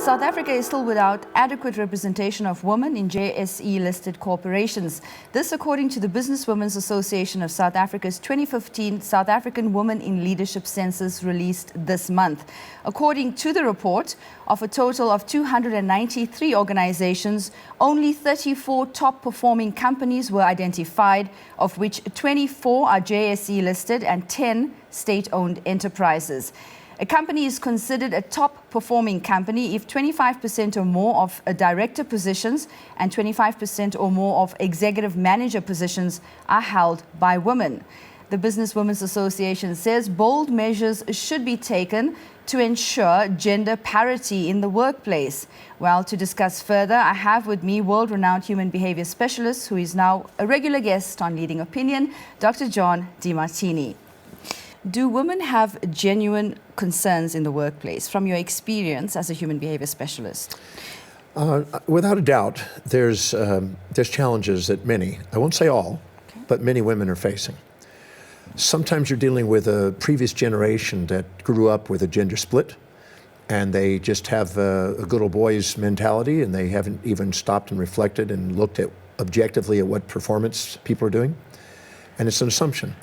South Africa is still without adequate representation of women in JSE-listed corporations. This according to the Businesswomen's Association of South Africa's 2015 South African Women in Leadership Census released this month. According to the report, of a total of 293 organizations, only 34 top-performing companies were identified, of which 24 are JSE-listed and 10 state-owned enterprises. A company is considered a top-performing company if 25% or more of director positions and 25% or more of executive manager positions are held by women. The Businesswomen's Association says bold measures should be taken to ensure gender parity in the workplace. Well, to discuss further, I have with me world-renowned human behavior specialist, who is now a regular guest on Leading Opinion, Dr. John Demartini. Do women have genuine concerns in the workplace, from your experience as a human behavior specialist? Without a doubt, there's challenges that many, I won't say all, but many women are facing. Sometimes you're dealing with a previous generation that grew up with a gender split, and they just have a good old boys mentality, and they haven't even stopped and reflected and looked at objectively at what performance people are doing, and it's an assumption.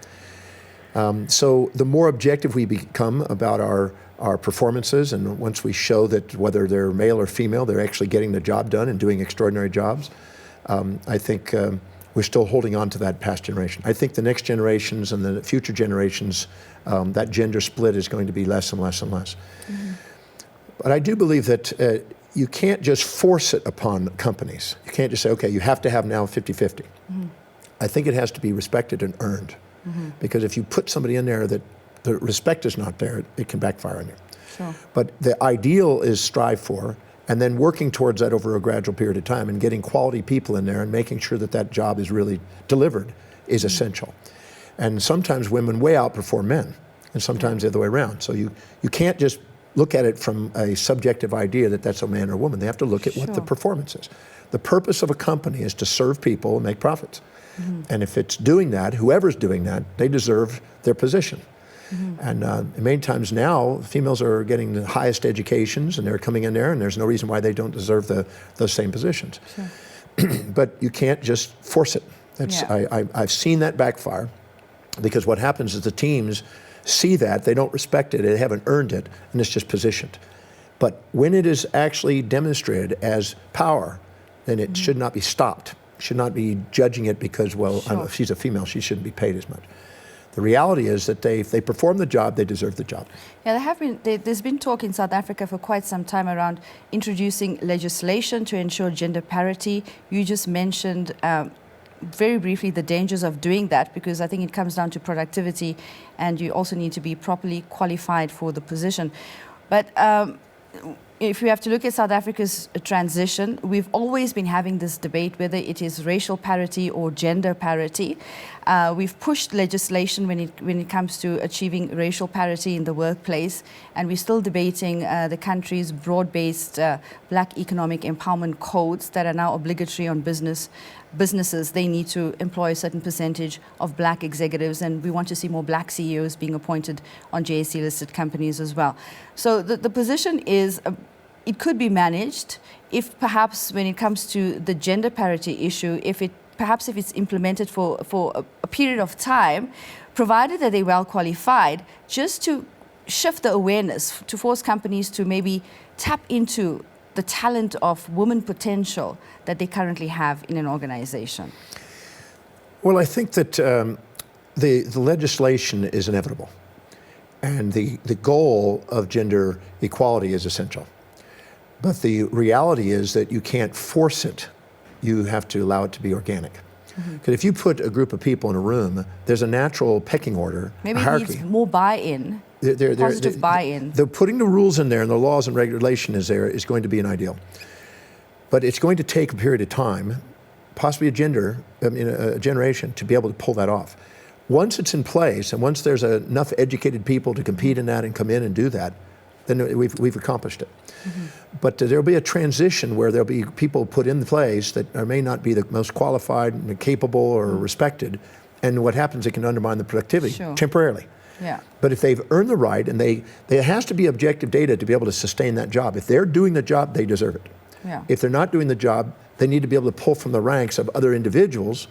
So the more objective we become about our performances, and once we show that whether they're male or female, they're actually getting the job done and doing extraordinary jobs, I think we're still holding on to that past generation. I think the next generations and the future generations, that gender split is going to be less and less and less. Mm-hmm. But I do believe that you can't just force it upon companies. You can't just say, okay, you have to have now 50-50. Mm-hmm. I think it has to be respected and earned. Mm-hmm. Because if you put somebody in there that the respect is not there, it can backfire on you. Sure. But the ideal is strive for, and then working towards that over a gradual period of time and getting quality people in there and making sure that that job is really delivered is essential. And sometimes women way outperform men, and sometimes the other way around. So you can't just look at it from a subjective idea that that's a man or woman. They have to look at what the performance is. The purpose of a company is to serve people and make profits. Mm-hmm. And if it's doing that, whoever's doing that, they deserve their position. Mm-hmm. And many times now, females are getting the highest educations, and they're coming in there, and there's no reason why they don't deserve those same positions. Sure. But you can't just force it. I've seen that backfire, because what happens is the teams see that, they don't respect it, they haven't earned it, and it's just positioned. But when it is actually demonstrated as power, then it should not be stopped. Should not be judging it because, well, if she's a female, she shouldn't be paid as much. The reality is that if they perform the job, they deserve the job. Yeah, there's been talk in South Africa for quite some time around introducing legislation to ensure gender parity. You just mentioned very briefly the dangers of doing that, because I think it comes down to productivity, and you also need to be properly qualified for the position. But if we have to look at South Africa's transition, we've always been having this debate whether it is racial parity or gender parity. We've pushed legislation when it comes to achieving racial parity in the workplace, and we're still debating the country's broad-based black economic empowerment codes that are now obligatory on businesses. They need to employ a certain percentage of black executives, and we want to see more black CEOs being appointed on JSE-listed companies as well. So the position is it could be managed if perhaps when it comes to the gender parity issue, if it's implemented for a period of time, provided that they're well qualified, just to shift the awareness, to force companies to maybe tap into the talent of woman potential that they currently have in an organization. Well, I think that the legislation is inevitable, and the goal of gender equality is essential. But the reality is that you can't force it. You have to allow it to be organic. Because if you put a group of people in a room, there's a natural pecking order, maybe a hierarchy. It needs more buy-in, positive buy-in. They're putting the rules in there, and the laws and regulation is going to be an ideal. But it's going to take a period of time, possibly a generation, to be able to pull that off. Once it's in place, and once there's enough educated people to compete in that and come in and do that, then we've accomplished it. Mm-hmm. But there'll be a transition where there'll be people put in place that may not be the most qualified and capable or respected, and what happens, it can undermine the productivity temporarily. Yeah. But if they've earned the right, and there has to be objective data to be able to sustain that job. If they're doing the job, they deserve it. Yeah. If they're not doing the job, they need to be able to pull from the ranks of other individuals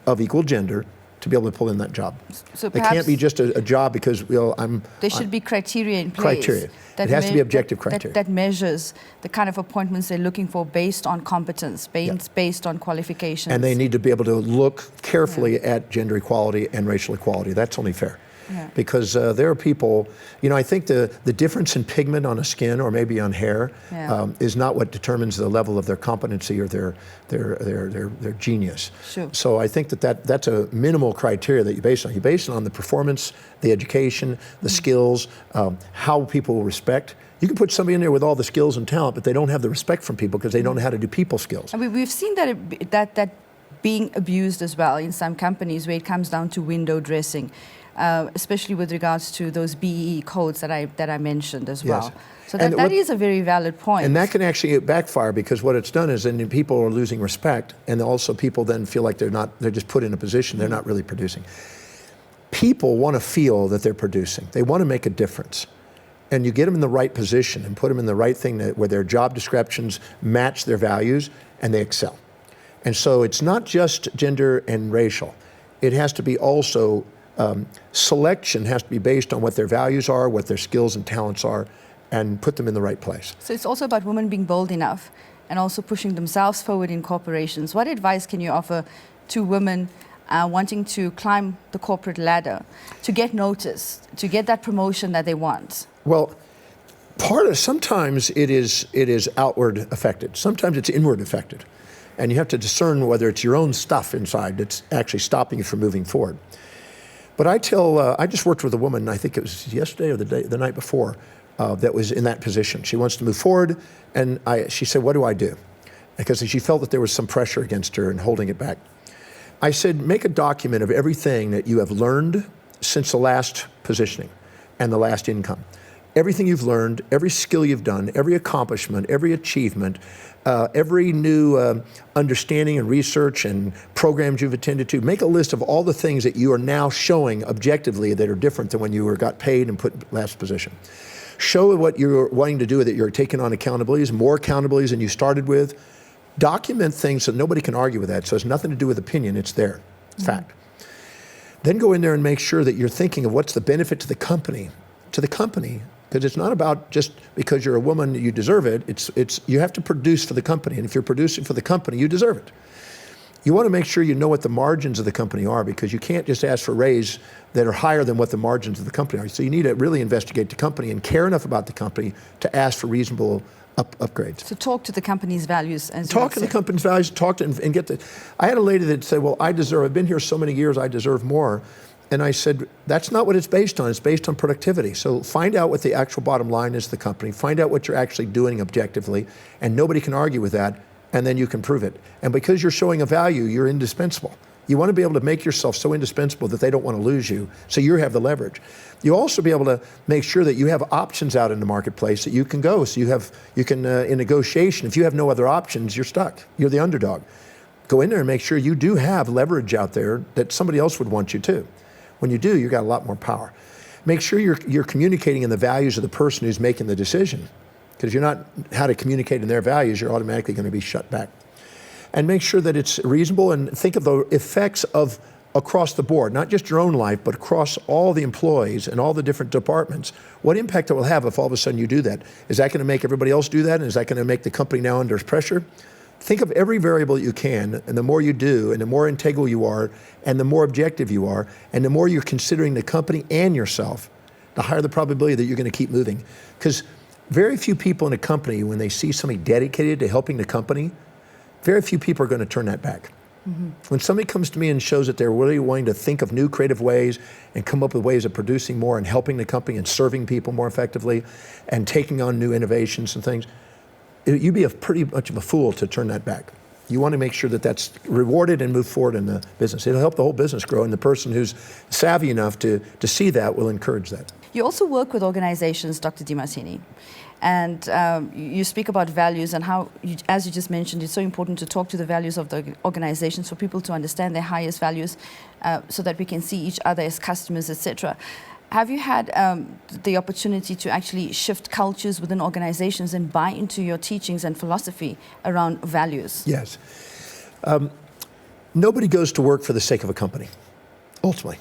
of equal gender to be able to pull in that job. So it can't be just a job because there should be criteria in place. Criteria. It has to be objective criteria. That measures the kind of appointments they're looking for based on competence, based on qualifications. And they need to be able to look carefully at gender equality and racial equality. That's only fair. Yeah. Because there are people, I think the difference in pigment on a skin or maybe on hair is not what determines the level of their competency or their genius. Sure. So I think that's a minimal criteria that you base it on. You base it on the performance, the education, the skills, how people will respect. You can put somebody in there with all the skills and talent, but they don't have the respect from people because they don't know how to do people skills. I mean, we've seen that being abused as well in some companies where it comes down to window dressing. Especially with regards to those BEE codes that I mentioned as well. Yes. So that is a very valid point. And that can actually backfire because what it's done is then people are losing respect, and also people then feel like they're just put in a position, they're not really producing. People want to feel that they're producing. They want to make a difference. And you get them in the right position and put them in the right thing where their job descriptions match their values and they excel. And so it's not just gender and racial. It has to be also selection has to be based on what their values are, what their skills and talents are, and put them in the right place. So it's also about women being bold enough and also pushing themselves forward in corporations. What advice can you offer to women wanting to climb the corporate ladder, to get noticed, to get that promotion that they want? Well, sometimes it is outward affected. Sometimes it's inward affected. And you have to discern whether it's your own stuff inside that's actually stopping you from moving forward. But I just worked with a woman, I think it was yesterday or the night before, that was in that position. She wants to move forward, and she said, what do I do? Because she felt that there was some pressure against her and holding it back. I said, make a document of everything that you have learned since the last positioning and the last income. Everything you've learned, every skill you've done, every accomplishment, every achievement, every new understanding and research and programs you've attended to. Make a list of all the things that you are now showing objectively that are different than when you got paid and put in last position. Show what you're wanting to do, that you're taking on accountabilities, more accountabilities than you started with. Document things so nobody can argue with that. So it's nothing to do with opinion, it's there, fact. Then go in there and make sure that you're thinking of what's the benefit to the company, because it's not about just because you're a woman you deserve it. It's you have to produce for the company, and if you're producing for the company, you deserve it. You want to make sure you know what the margins of the company are, because you can't just ask for raise that are higher than what the margins of the company are. So you need to really investigate the company and care enough about the company to ask for reasonable upgrades. So talk to the company's values. Talk to the company's values. Talk to and get the. I had a lady that said, "Well, I've been here so many years. I deserve more." And I said, that's not what it's based on. It's based on productivity. So find out what the actual bottom line is of the company. Find out what you're actually doing objectively, and nobody can argue with that, and then you can prove it. And because you're showing a value, you're indispensable. You want to be able to make yourself so indispensable that they don't want to lose you, so you have the leverage. You also be able to make sure that you have options out in the marketplace that you can go. So you can in negotiation, if you have no other options, you're stuck. You're the underdog. Go in there and make sure you do have leverage out there that somebody else would want you to. When you do, you've got a lot more power. Make sure you're communicating in the values of the person who's making the decision, because you're not how to communicate in their values, you're automatically going to be shut back. And make sure that it's reasonable, and think of the effects of across the board, not just your own life, but across all the employees and all the different departments. What impact it will have if all of a sudden you do that? Is that going to make everybody else do that? And is that going to make the company now under pressure? Think of every variable you can, and the more you do, and the more integral you are, and the more objective you are, and the more you're considering the company and yourself, the higher the probability that you're going to keep moving. Because very few people in a company, when they see somebody dedicated to helping the company, very few people are going to turn that back. Mm-hmm. When somebody comes to me and shows that they're really wanting to think of new creative ways and come up with ways of producing more and helping the company and serving people more effectively and taking on new innovations and things, you'd be pretty much of a fool to turn that back. You want to make sure that that's rewarded and move forward in the business. It'll help the whole business grow, and the person who's savvy enough to see that will encourage that. You also work with organizations, Dr. Demartini, and you speak about values and how, as you just mentioned, it's so important to talk to the values of the organizations for people to understand their highest values so that we can see each other as customers, etc. Have you had the opportunity to actually shift cultures within organizations and buy into your teachings and philosophy around values? Yes. Nobody goes to work for the sake of a company, ultimately.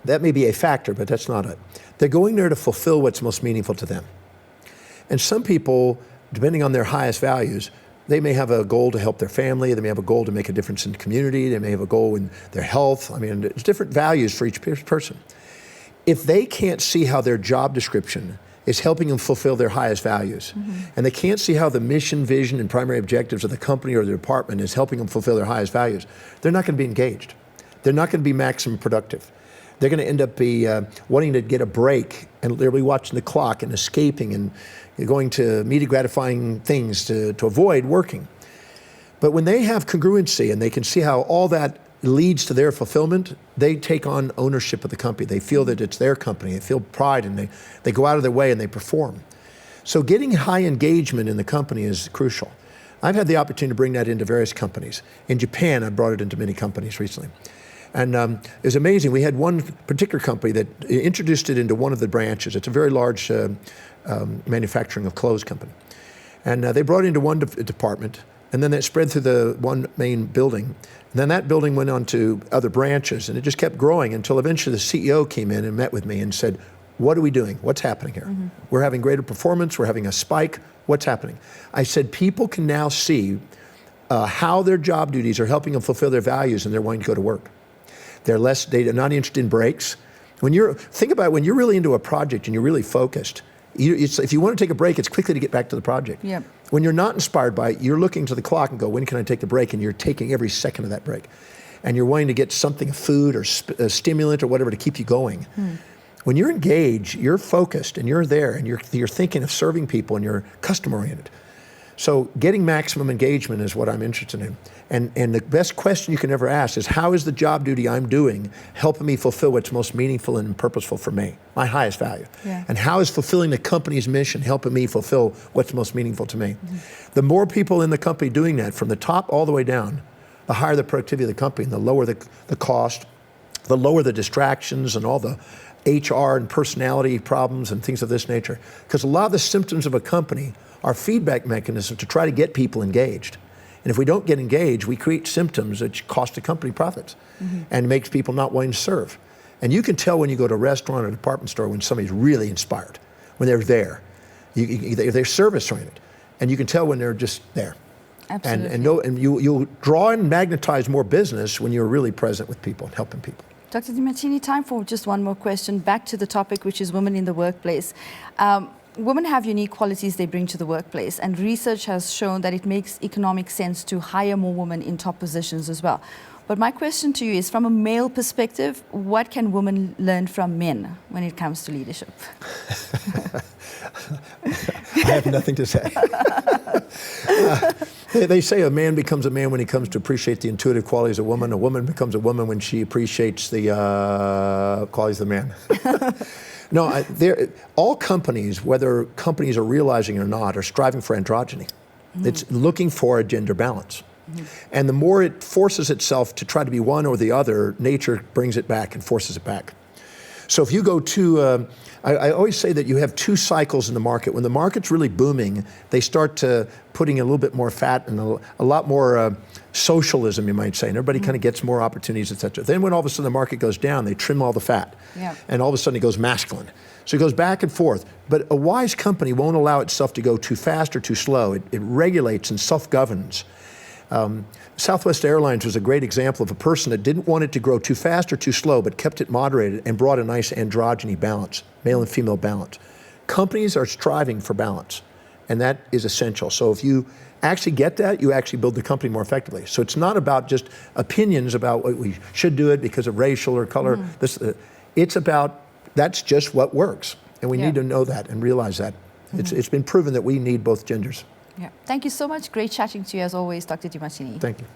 That may be a factor, but that's not it. They're going there to fulfill what's most meaningful to them. And some people, depending on their highest values, they may have a goal to help their family, they may have a goal to make a difference in the community, they may have a goal in their health. I mean, there's different values for each person. If they can't see how their job description is helping them fulfill their highest values, and they can't see how the mission, vision, and primary objectives of the company or the department is helping them fulfill their highest values, they're not going to be engaged. They're not going to be maximum productive. They're going to end up wanting to get a break, and they'll be watching the clock and escaping and going to immediate gratifying things to avoid working. But when they have congruency and they can see how all that leads to their fulfillment, they take on ownership of the company. They feel that it's their company. They feel pride, and they go out of their way and they perform. So getting high engagement in the company is crucial. I've had the opportunity to bring that into various companies. In Japan, I brought it into many companies recently. And it was amazing. We had one particular company that introduced it into one of the branches. It's a very large manufacturing of clothes company. And they brought it into one department, and then it spread through the one main building. And then that building went on to other branches, and it just kept growing until eventually the CEO came in and met with me and said, "What are we doing? What's happening here? We're having greater performance. We're having a spike. What's happening?" I said, people can now see how their job duties are helping them fulfill their values, and they're wanting to go to work. They're not interested in breaks. Think about it, when you're really into a project and you're really focused, if you want to take a break, it's quickly to get back to the project. Yep. When you're not inspired by it, you're looking to the clock and go, when can I take the break? And you're taking every second of that break. And you're wanting to get something, food or a stimulant or whatever to keep you going. When you're engaged, you're focused and you're there and you're thinking of serving people and you're customer oriented. So getting maximum engagement is what I'm interested in. And the best question you can ever ask is, how is the job duty I'm doing helping me fulfill what's most meaningful and purposeful for me, my highest value? Yeah. And how is fulfilling the company's mission helping me fulfill what's most meaningful to me? The more people in the company doing that, from the top all the way down, the higher the productivity of the company, and the lower the cost, the lower the distractions and all the HR and personality problems and things of this nature. Because a lot of the symptoms of a company are feedback mechanisms to try to get people engaged. And if we don't get engaged, we create symptoms that cost the company profits and makes people not wanting to serve. And you can tell when you go to a restaurant or a department store when somebody's really inspired, when they're there. They're service oriented. And you can tell when they're just there. Absolutely. And you'll draw and magnetize more business when you're really present with people and helping people. Dr. Demartini, time for just one more question. Back to the topic, which is women in the workplace. Women have unique qualities they bring to the workplace, and research has shown that it makes economic sense to hire more women in top positions as well. But my question to you is, from a male perspective, what can women learn from men when it comes to leadership? I have nothing to say. They say a man becomes a man when he comes to appreciate the intuitive qualities of a woman. A woman becomes a woman when she appreciates the qualities of the man. No, all companies, whether companies are realizing it or not, are striving for androgyny. It's looking for a gender balance. And the more it forces itself to try to be one or the other, nature brings it back and forces it back. So if you go to, I always say that you have two cycles in the market. When the market's really booming, they start putting a little bit more fat and a lot more socialism, you might say, and everybody kind of gets more opportunities, et cetera. Then when all of a sudden the market goes down, they trim all the fat. Yeah. And all of a sudden it goes masculine. So it goes back and forth. But a wise company won't allow itself to go too fast or too slow. It regulates and self-governs. Southwest Airlines was a great example of a person that didn't want it to grow too fast or too slow, but kept it moderated and brought a nice androgyny balance, male and female balance. Companies are striving for balance, and that is essential. So if you actually get that, you actually build the company more effectively. So it's not about just opinions about what we should do it because of racial or color. It's about, that's just what works. And we need to know that and realize that. It's been proven that we need both genders. Yeah. Thank you so much. Great chatting to you as always, Dr. Demartini. Thank you.